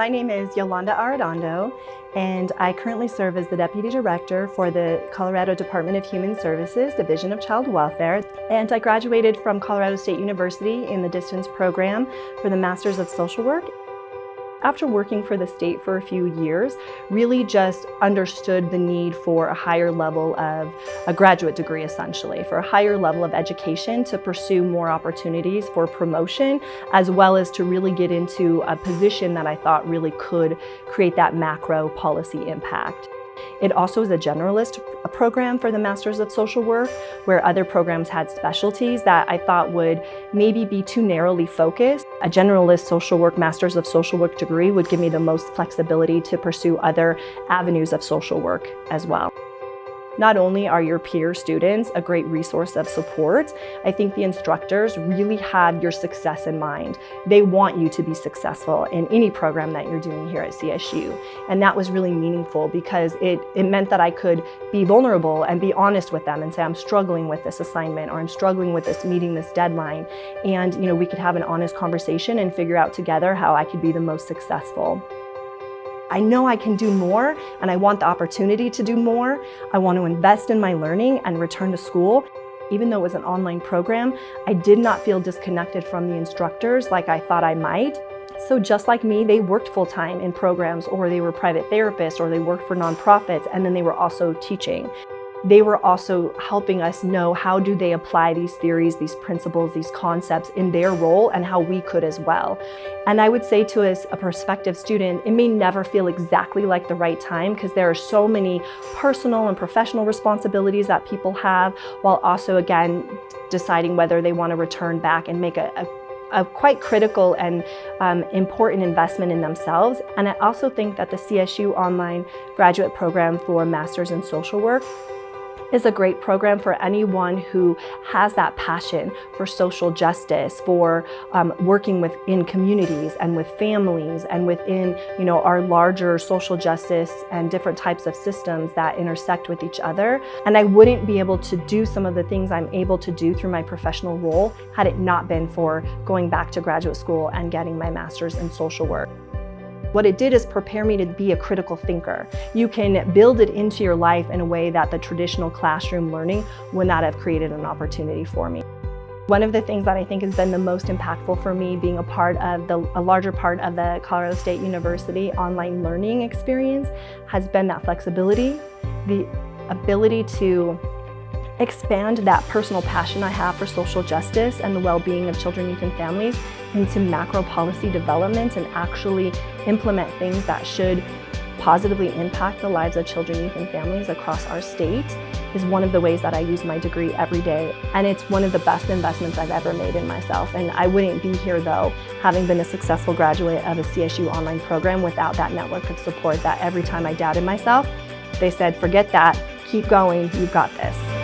My name is Yolonda Arredondo, and I currently serve as the Deputy Director for the Colorado Department of Human Services, Division of Child Welfare. And I graduated from Colorado State University in the distance program for the Masters of Social Work. After working for the state for a few years, really just understood the need for a higher level of a graduate degree, essentially, for a higher level of education to pursue more opportunities for promotion, as well as to really get into a position that I thought really could create that macro policy impact. It also is a generalist program for the Masters of Social Work, where other programs had specialties that I thought would maybe be too narrowly focused. A generalist social work Masters of Social Work degree would give me the most flexibility to pursue other avenues of social work as well. Not only are your peer students a great resource of support, I think the instructors really have your success in mind. They want you to be successful in any program that you're doing here at CSU. And that was really meaningful because it meant that I could be vulnerable and be honest with them and say, I'm struggling with this assignment, or I'm struggling with this meeting this deadline. And we could have an honest conversation and figure out together how I could be the most successful. I know I can do more, and I want the opportunity to do more. I want to invest in my learning and return to school. Even though it was an online program, I did not feel disconnected from the instructors like I thought I might. So just like me, they worked full-time in programs, or they were private therapists, or they worked for nonprofits, and then they were also teaching. They were also helping us know how do they apply these theories, these principles, these concepts in their role, and how we could as well. And I would say to a prospective student, it may never feel exactly like the right time because there are so many personal and professional responsibilities that people have, while also, again, deciding whether they want to return back and make a quite critical and important investment in themselves. And I also think that the CSU online graduate program for Masters in Social Work is a great program for anyone who has that passion for social justice, for working within communities and with families and within our larger social justice and different types of systems that intersect with each other. And I wouldn't be able to do some of the things I'm able to do through my professional role had it not been for going back to graduate school and getting my master's in social work. What it did is prepare me to be a critical thinker. You can build it into your life in a way that the traditional classroom learning would not have created an opportunity for me. One of the things that I think has been the most impactful for me being a larger part of the Colorado State University online learning experience has been that flexibility, the ability to expand that personal passion I have for social justice and the well-being of children, youth, and families into macro policy development and actually implement things that should positively impact the lives of children, youth, and families across our state is one of the ways that I use my degree every day. And it's one of the best investments I've ever made in myself. And I wouldn't be here though, having been a successful graduate of a CSU online program without that network of support that every time I doubted myself, they said, forget that, keep going, you've got this.